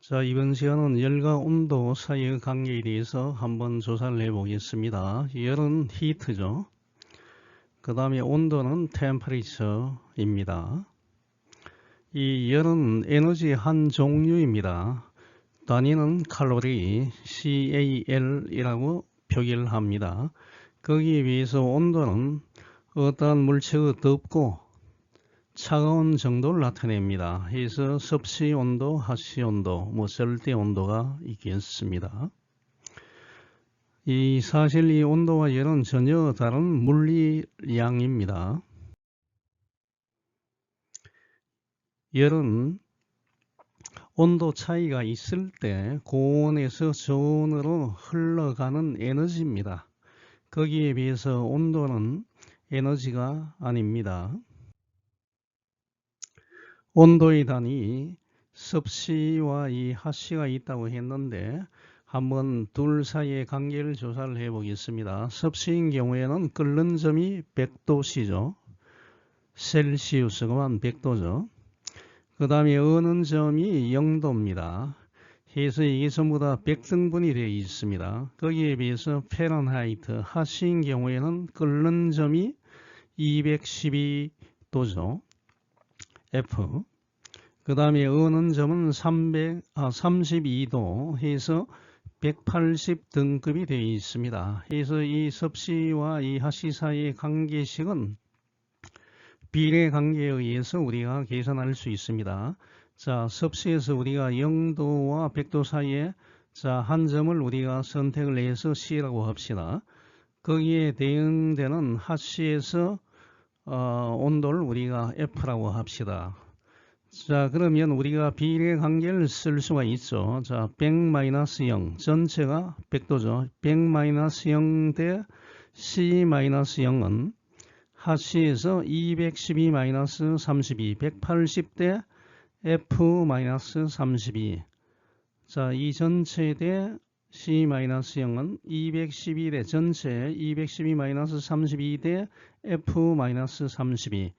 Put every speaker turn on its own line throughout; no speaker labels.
자, 이번 시간은 열과 온도 사이의 관계에 대해서 한번 조사를 해보겠습니다. 열은 히트죠. 그 다음에 온도는 템퍼리처입니다. 이 열은 에너지의 한 종류입니다. 단위는 칼로리, CAL이라고 표기를 합니다. 거기에 비해서 온도는 어떠한 물체의 덥고 차가운 정도를 나타냅니다. 그래서 섭씨 온도, 하씨 온도, 절대 온도가 있겠습니다. 사실 이 온도와 열은 전혀 다른 물리량입니다. 열은 온도 차이가 있을 때 고온에서 저온으로 흘러가는 에너지입니다. 거기에 비해서 온도는 에너지가 아닙니다. 온도의 단위 섭씨와 이 하씨가 있다고 했는데 한번 둘 사이의 관계를 조사를 해 보겠습니다. 섭씨인 경우에는 끓는 점이 100도씨죠. 셀시우스가 100도죠. 그 다음에 어는 점이 0도입니다. 그래서 이게 전부 다 100등분이 되어 있습니다. 거기에 비해서 파렌하이트 하씨인 경우에는 끓는 점이 212도죠. F. 그 다음에 어는 점은 32도 해서 180등급이 되어 있습니다. 그래서 이 섭씨와 이 하씨 사이의 관계식은 비례 관계에 의해서 우리가 계산할 수 있습니다. 자, 섭씨에서 우리가 0도와 100도 사이에 한 점을 우리가 선택을 해서 C라고 합시다. 거기에 대응되는 하씨에서 온도를 우리가 F라고 합시다. 자, 그러면 우리가 비례 관계를 쓸 수가 있죠. 자, 100-0 전체가 100도죠. 100-0 대 C-0은 하씨에서 212-32 180 대 F-32. 자, 이 전체 대 C-0은 212 대 전체 212-32 대 F-32.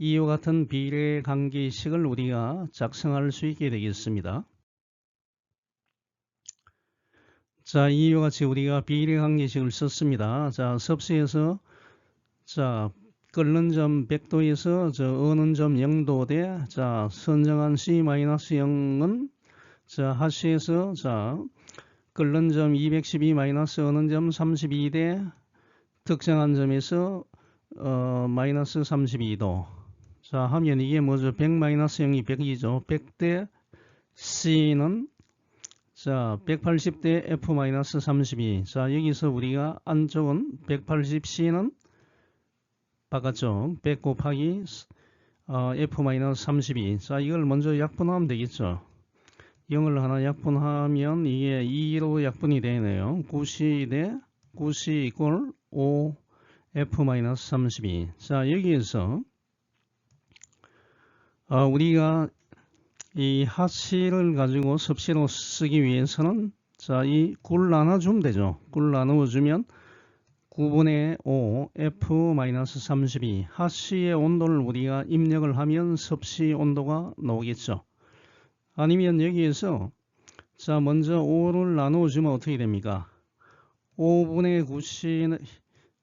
이와 같은 비례 관계식을 우리가 작성할 수 있게 되겠습니다. 자, 이와 같이 우리가 비례 관계식을 썼습니다. 자, 섭씨에서 끓는 점 100도에서 어는 점 0도 대 선정한 C-0은 하씨에서 끓는 점 212 어는 점 32 대 특정한 점에서 마이너스 32도. 자, 하면 이게 뭐죠? 100-0이 100이죠. 100대 C는 180대 F-32. 자, 여기서 우리가 안쪽은 180C는 바깥쪽 100 곱하기 F-32. 자, 이걸 먼저 약분하면 되겠죠. 0을 하나 약분하면 이게 2로 약분이 되네요. 9C 대 9C 이꼴 5 F-32. 자, 여기에서 우리가 이 하씨를 가지고 섭씨로 쓰기 위해서는 이 꿀 나눠주면 되죠. 꿀 나누어주면 9분의 5 F-32 하씨의 온도를 우리가 입력을 하면 섭씨 온도가 나오겠죠. 아니면 여기에서 먼저 5를 나누어주면 어떻게 됩니까? 5분의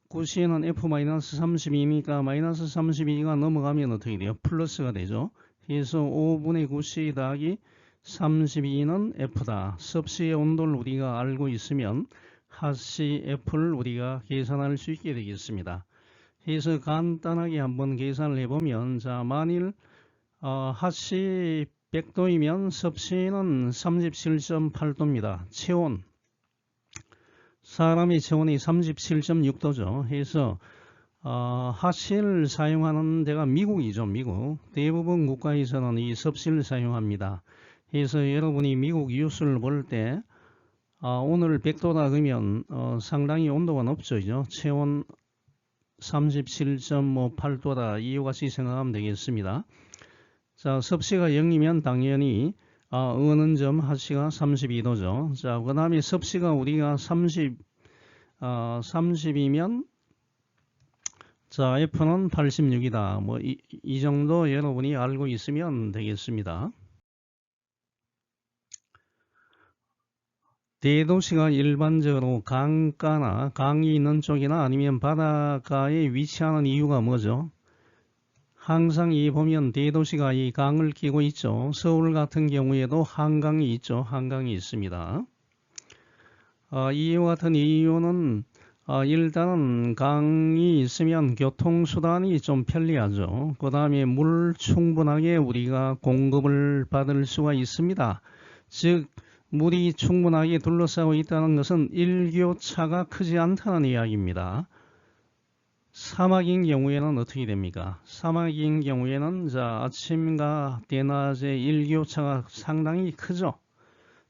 9C는 F-32니까 마이너스 32가 넘어가면 어떻게 돼요? 플러스가 되죠. 그래서 5분의 9C 더하기 32는 F다. 섭씨의 온도를 우리가 알고 있으면 하씨 F를 우리가 계산할 수 있게 되겠습니다. 그래서 간단하게 한번 계산을 해보면 만일 하씨 100도이면 섭씨는 37.8도입니다. 체온. 사람의 체온이 37.6도죠. 그래서 하씨를 사용하는 데가 미국이죠. 미국. 대부분 국가에서는 이 섭씨를 사용합니다. 그래서 여러분이 미국 뉴스를 볼 때 오늘 100도다 그러면 상당히 온도가 높죠. 체온 37.8도다. 이와 같이 생각하면 되겠습니다. 자, 섭씨가 0이면 당연히 어는 점 하씨가 32도죠. 자, 그 다음에 섭씨가 우리가 30이면 F는 86이다. 이 정도 여러분이 알고 있으면 되겠습니다. 대도시가 일반적으로 강가나 강이 있는 쪽이나 아니면 바닷가에 위치하는 이유가 뭐죠? 항상 이 보면 대도시가 이 강을 끼고 있죠. 서울 같은 경우에도 한강이 있죠. 한강이 있습니다. 이와 같은 이유는 일단은 강이 있으면 교통수단이 좀 편리하죠. 그 다음에 물 충분하게 우리가 공급을 받을 수가 있습니다. 즉 물이 충분하게 둘러싸고 있다는 것은 일교차가 크지 않다는 이야기입니다. 사막인 경우에는 어떻게 됩니까? 사막인 경우에는 아침과 대낮의 일교차가 상당히 크죠.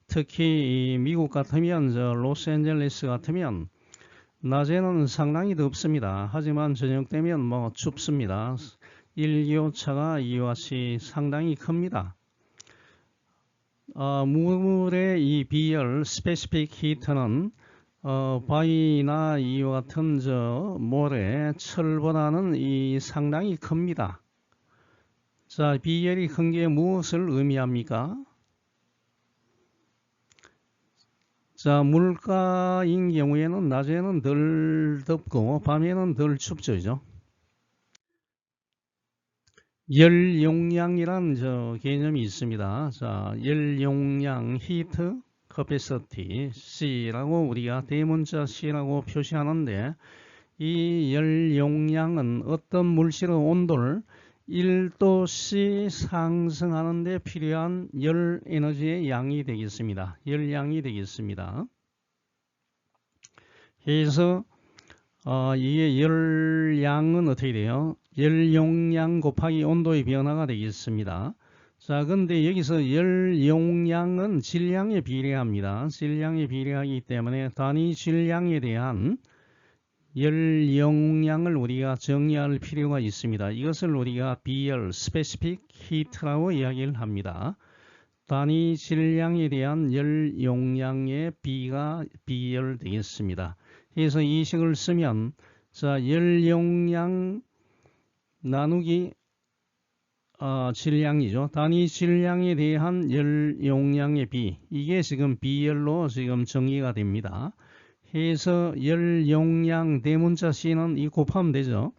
특히 미국 같으면 로스앤젤레스 같으면 낮에는 상당히 덥습니다. 하지만 저녁 되면 춥습니다. 일교차가 이와 같이 상당히 큽니다. 물의 이 비열 스페시픽 히트는 바위나 이와 같은 모래, 철보다는 상당히 큽니다. 자, 비열이 큰 게 무엇을 의미합니까? 자, 물가인 경우에는 낮에는 덜 덥고 밤에는 덜 춥죠. 그죠? 열 용량이란 개념이 있습니다. 자, 열 용량 히트 커패시티 C라고 우리가 대문자 C라고 표시하는데 이 열 용량은 어떤 물질의 온도를 1도씨 상승하는 데 필요한 열 에너지의 양이 되겠습니다. 열량이 되겠습니다. 그래서 이게 열량은 어떻게 돼요? 열용량 곱하기 온도의 변화가 되겠습니다. 자, 근데 여기서 열용량은 질량에 비례합니다. 질량에 비례하기 때문에 단위 질량에 대한 열용량을 우리가 정의할 필요가 있습니다. 이것을 우리가 비열, 스페시픽 히트라고 이야기를 합니다. 단위 질량에 대한 열용량의 B가 비열 되겠습니다. 그래서 이 식을 쓰면 열용량 나누기 질량이죠. 단위 질량에 대한 열용량의 B, 이게 지금 비열로 지금 정의가 됩니다. 해서 열용량 대문자 C는 이 곱하면 되죠.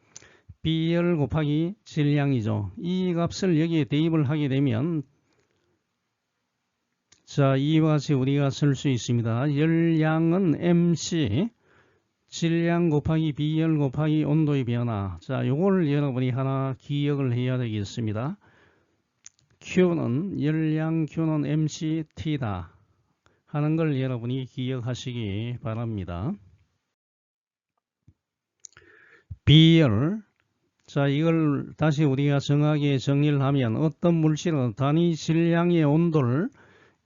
비열 곱하기 질량이죠. 이 값을 여기에 대입을 하게 되면 이와 같이 우리가 쓸 수 있습니다. 열량은 MC 질량 곱하기 비열 곱하기 온도의 변화. 요걸 여러분이 하나 기억을 해야 되겠습니다. Q는 열량 Q는 MCT다 하는 걸 여러분이 기억하시기 바랍니다. 비열, 이걸 다시 우리가 정확하게 정의를 하면 어떤 물질은 단위 질량의 온도를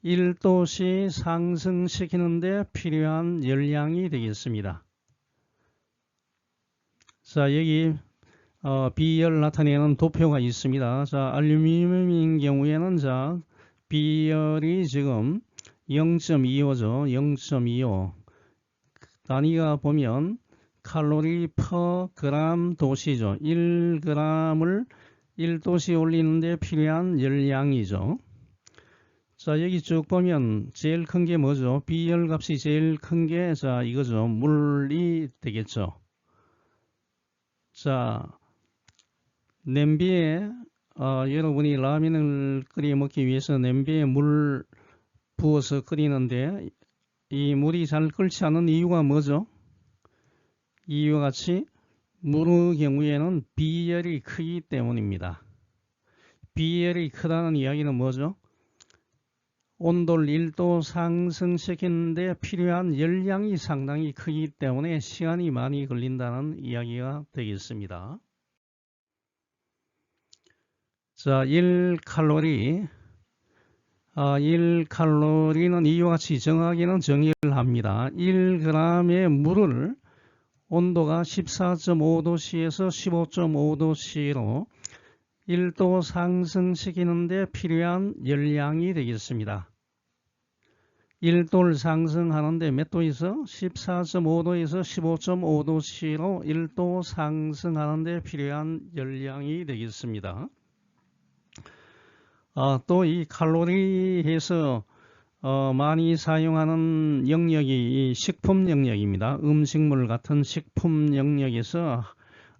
1도씨 상승시키는 데 필요한 열량이 되겠습니다. 여기 비열 나타내는 도표가 있습니다. 알루미늄인 경우에는 비열이 지금 0.25죠. 0.25. 단위가 보면 칼로리 퍼 그램 도시죠. 1g을 1도씨 올리는데 필요한 열량이죠. 여기 쭉 보면 제일 큰 게 뭐죠? 비열 값이 제일 큰 게 이거죠. 물이 되겠죠. 냄비에 여러분이 라면을 끓여 먹기 위해서 냄비에 물 부어서 끓이는데 이 물이 잘 끓지 않은 이유가 뭐죠? 이와 같이 물의 경우에는 비열이 크기 때문입니다. 비열이 크다는 이야기는 뭐죠? 온도를 1도 상승시키는데 필요한 열량이 상당히 크기 때문에 시간이 많이 걸린다는 이야기가 되겠습니다. 1칼로리. 1칼로리는 이와 같이 정확히는 정의를 합니다. 1g의 물을 온도가 14.5도씨에서 15.5도씨로 1도 상승시키는데 필요한 열량이 되겠습니다. 1도를 상승하는데 몇 도에서? 14.5도에서 15.5도씨로 1도 상승하는데 필요한 열량이 되겠습니다. 또 이 칼로리에서 많이 사용하는 영역이 이 식품 영역입니다. 음식물 같은 식품 영역에서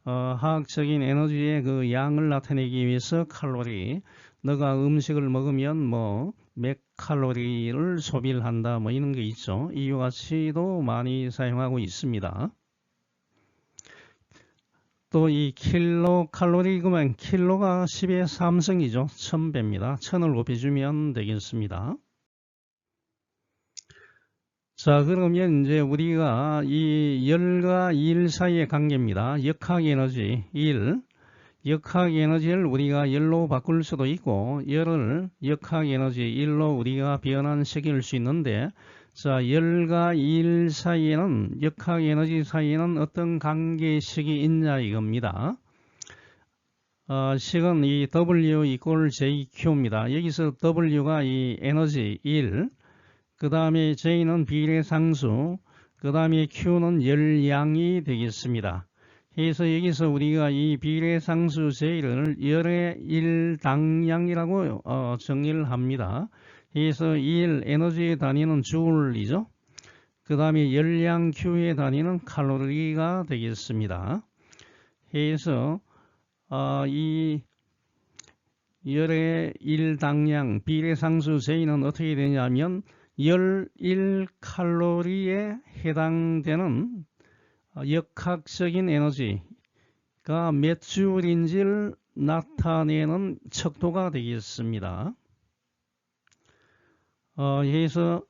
화학적인 에너지의 그 양을 나타내기 위해서 칼로리, 너가 음식을 먹으면 뭐 몇 칼로리를 소비를 한다 뭐 이런 게 있죠. 이와 같이도 많이 사용하고 있습니다. 또 이 킬로칼로리 그러면 킬로가 10의 3승이죠. 1000배입니다. 1000을 곱해주면 되겠습니다. 자, 그러면 이제 우리가 이 열과 일 사이의 관계입니다. 역학에너지 1, 역학에너지를 우리가 열로 바꿀 수도 있고 열을 역학에너지 1로 우리가 변환시킬 수 있는데, 자, 열과 일 사이에는 역학에너지 사이에는 어떤 관계식이 있냐 이겁니다. 식은 이 W 이꼴 JQ입니다. 여기서 W가 이 에너지 1, 그 다음에 J는 비례상수, 그 다음에 Q는 열량이 되겠습니다. 그래서 여기서 우리가 이 비례상수 J를 열의 1당량이라고 정의를 합니다. 그래서 1 에너지의 단위는 줄이죠. 그 다음에 열량 Q의 단위는 칼로리가 되겠습니다. 그래서 이 열의 1당량 비례상수 J는 어떻게 되냐면 열 1칼로리에 해당되는 역학적인 에너지가 몇 줄인지를 나타내는 척도가 되겠습니다. 그래서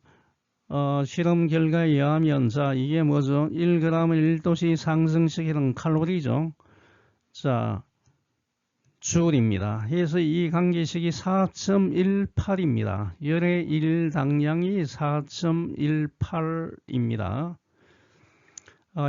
실험 결과에 의하면 자, 이게 뭐죠? 1g을 1도씩 상승시키는 칼로리죠. 자, 줄입니다. 그래서 이 관계식이 4.18입니다. 열의 1당량이 4.18입니다.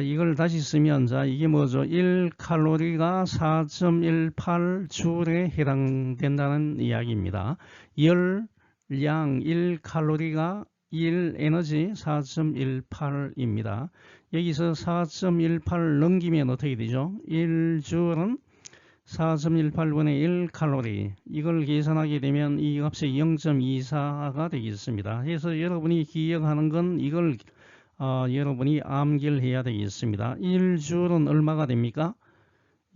이걸 다시 쓰면 자, 이게 뭐죠? 1칼로리가 4.18줄에 해당된다는 이야기입니다. 열량 1칼로리가 1에너지 4.18입니다. 여기서 4.18 넘기면 어떻게 되죠? 1줄은 4.18분의 1칼로리, 이걸 계산하게 되면 이 값이 0.24가 되겠습니다. 그래서 여러분이 기억하는 건 이걸 여러분이 암기를 해야 되겠습니다. 1줄은 얼마가 됩니까?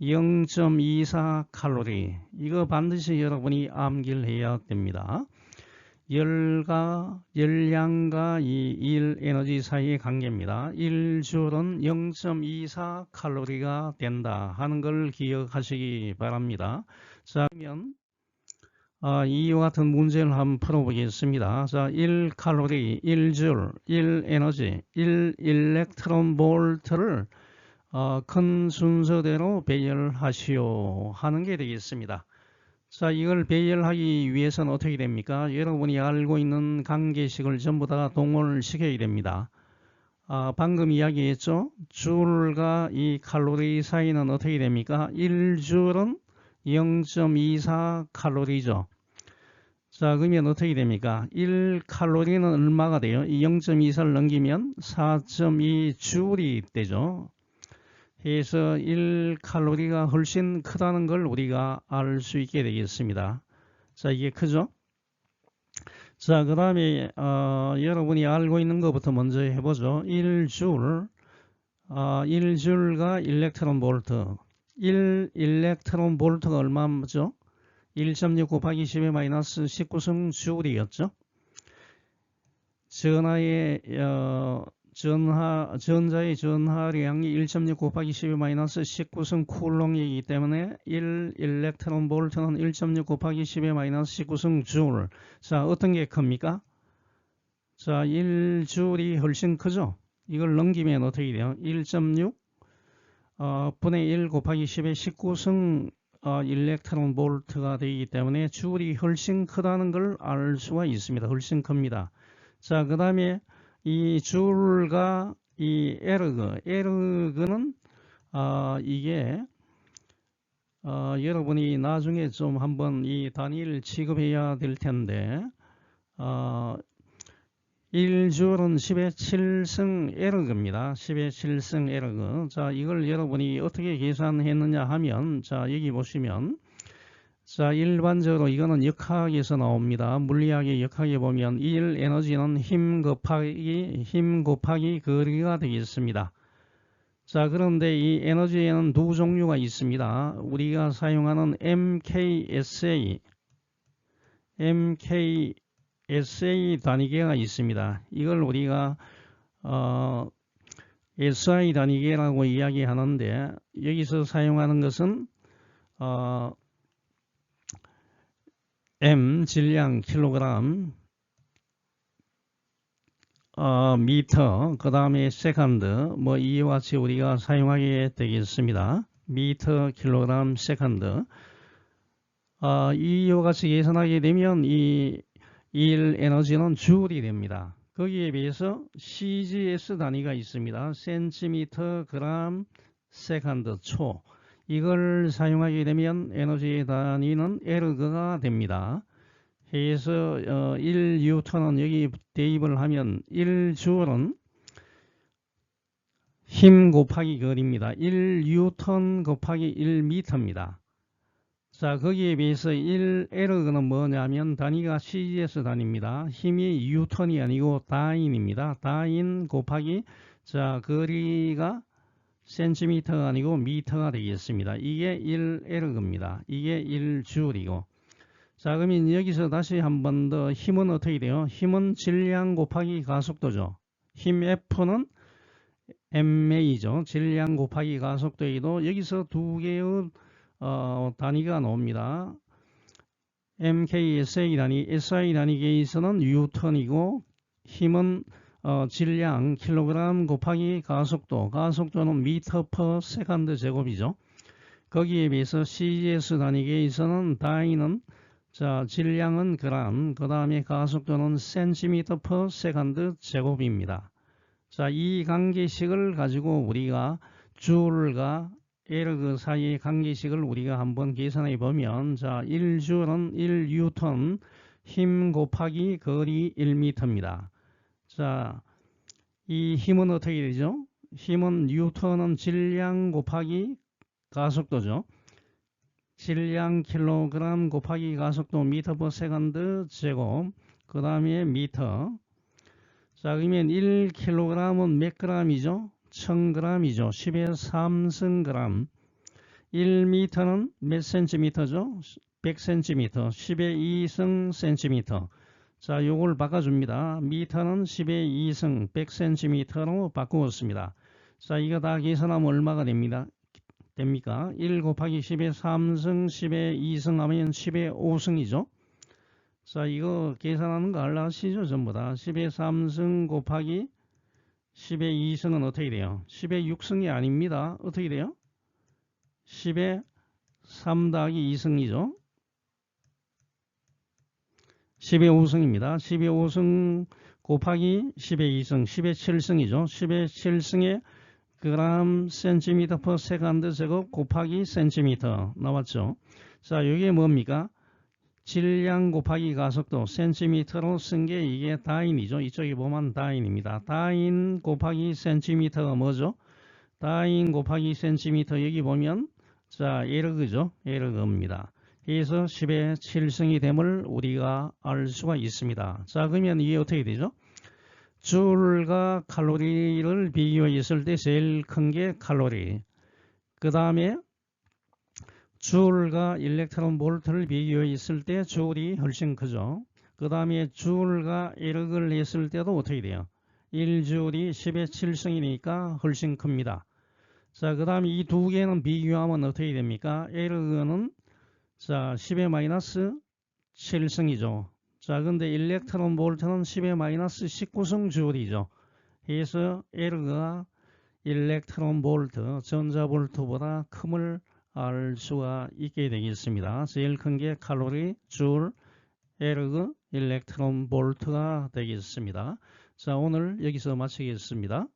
0.24 칼로리. 이거 반드시 여러분이 암기를 해야 됩니다. 열량과 이 1 에너지 사이의 관계입니다. 1줄은 0.24 칼로리가 된다 하는 걸 기억하시기 바랍니다. 자, 그러면 이와 같은 문제를 한번 풀어보겠습니다. 자, 1 칼로리, 1줄, 1 에너지, 1 일렉트론 볼트를 큰 순서대로 배열하시오 하는 게 되겠습니다. 자, 이걸 배열하기 위해서는 어떻게 됩니까? 여러분이 알고 있는 관계식을 전부 다 동원을 시켜야 됩니다. 방금 이야기했죠? 줄과 이 칼로리 사이는 어떻게 됩니까? 1줄은 0.24 칼로리죠. 자, 그러면 어떻게 됩니까? 1칼로리는 얼마가 돼요? 이 0.24를 넘기면 4.2줄이 되죠. 그래서 1칼로리가 훨씬 크다는 걸 우리가 알 수 있게 되겠습니다. 자, 이게 크죠? 자, 그 다음에 여러분이 알고 있는 것부터 먼저 해보죠. 1줄, 1줄과 일렉트론 볼트. 1 일렉트론 볼트가 얼마죠? 1.6 곱하기 10의 마이너스 19승 줄이었죠. 전자의 전하량이 1.6 곱하기 10의 마이너스 19승 쿨롱이기 때문에 1 일렉트론 볼트는 1.6 곱하기 10의 마이너스 19승 줄. 자, 어떤 게 큽니까? 자, 1줄이 훨씬 크죠? 이걸 넘기면 어떻게 돼요? 1.6 분의 1 곱하기 10의 19승 일렉트론 볼트가 되기 때문에 줄이 훨씬 크다는 걸 알 수가 있습니다. 훨씬 큽니다. 자, 그 다음에 이 줄과 이 에르그는 이게 여러분이 나중에 좀 한번 이 단위를 취급해야 될 텐데 1줄은 10의 7승 에르그입니다. 10의 7승 에르그. 자, 이걸 여러분이 어떻게 계산했느냐 하면, 자, 여기 보시면 자, 일반적으로 이거는 역학에서 나옵니다. 물리학의 역학에 보면 1 에너지는 힘 곱하기 거리가 되겠습니다. 자, 그런데 이 에너지에는 두 종류가 있습니다. 우리가 사용하는 MKSA 단위계가 있습니다. 이걸 우리가 SI 단위계라고 이야기하는데, 여기서 사용하는 것은 M 질량 킬로그램, 미터, 그 다음에 세컨드, 뭐 이와 같이 우리가 사용하게 되겠습니다. 미터, 킬로그램, 세컨드. 이와 같이 계산하게 되면 이 일 에너지는 줄이 됩니다. 거기에 비해서 CGS 단위가 있습니다. 센티미터, 그램, 세컨드, 초. 이걸 사용하게 되면 에너지 단위는 에르그가 됩니다. 해서 1뉴턴은 여기 대입을 하면 1줄은 힘 곱하기 거리입니다. 1뉴턴 곱하기 1미터입니다. 자, 거기에 비해서 1에르그는 뭐냐면 단위가 CGS 단위입니다. 힘이 뉴턴이 아니고 다인입니다. 다인 곱하기, 자, 거리가 센티미터가 아니고 미터가 되겠습니다. 이게 1에르그입니다. 이게 1줄이고. 자, 그러면 여기서 다시 한 번 더 힘은 어떻게 돼요? 힘은 질량 곱하기 가속도죠. 힘 F는 MA죠. 질량 곱하기 가속도이도 여기서 두 개의 단위가 나옵니다. MKSA 단위, SI 단위계에서는 뉴턴이고, 힘은 질량 킬로그램 곱하기 가속도, 가속도는 미터 퍼 세컨드 제곱이죠. 거기에 비해서 CGS 단위계에서는 다이는, 자, 질량은 그램, 그 다음에 가속도는 센티미터 퍼 세컨드 제곱입니다. 자, 이 관계식을 가지고 우리가 줄과 에르그 사이의 관계식을 우리가 한번 계산해 보면, 자, 1줄은 1뉴턴, 힘 곱하기 거리 1미터입니다. 자, 이 힘은 어떻게 되죠? 힘은 뉴턴은 질량 곱하기 가속도죠. 질량 킬로그램 곱하기 가속도 미터 퍼 세컨드 제곱, 그 다음에 미터. 자, 그러면 1kg은 몇 g이죠? 1000g이죠. 10의 3승g. 1m는 몇 cm죠? 100cm. 10의 2승 cm. 자, 요걸 바꿔줍니다. 미터는 10의 2승 100cm로 바꾸었습니다. 자, 이거 다 계산하면 얼마가 됩니까? 1 곱하기 10의 3승 10의 2승 하면 10의 5승이죠. 자, 이거 계산하는 거 알아시죠? 전부 다. 10의 3승 곱하기 10의 2승은 어떻게 돼요? 10의 6승이 아닙니다. 어떻게 돼요? 10의 3 더하기 2승이죠. 10의 5승입니다. 10의 5승 곱하기 10의 2승, 10의 7승이죠. 10의 7승에 그램 센티미터 퍼 세컨드 제곱 곱하기 센티미터 나왔죠. 자, 이게 뭡니까? 질량 곱하기 가속도 센티미터로 쓴 게 이게 다인이죠. 이쪽에 보면 다인입니다. 다인 곱하기 센티미터가 뭐죠? 다인 곱하기 센티미터 여기 보면, 자, 에르그죠. 에르그입니다. 그래서 10의 7승이 됨을 우리가 알 수가 있습니다. 자, 그러면 이게 어떻게 되죠? 줄과 칼로리를 비교했을 때 제일 큰 게 칼로리. 그 다음에 줄과 일렉트론 볼트를 비교했을 때 줄이 훨씬 크죠. 그 다음에 줄과 에르그를 했을 때도 어떻게 돼요? 1줄이 10의 7승이니까 훨씬 큽니다. 자, 그 다음에 이 두 개는 비교하면 어떻게 됩니까? 에르그는, 자, 10의 마이너스 7승이죠. 자, 근데 일렉트론 볼트는 10의 마이너스 19승 줄이죠. 그래서 에르그가 일렉트론 볼트, 전자볼트보다 큼을 알 수가 있게 되겠습니다. 제일 큰 게 칼로리, 줄, 에르그, 일렉트론 볼트가 되겠습니다. 자, 오늘 여기서 마치겠습니다.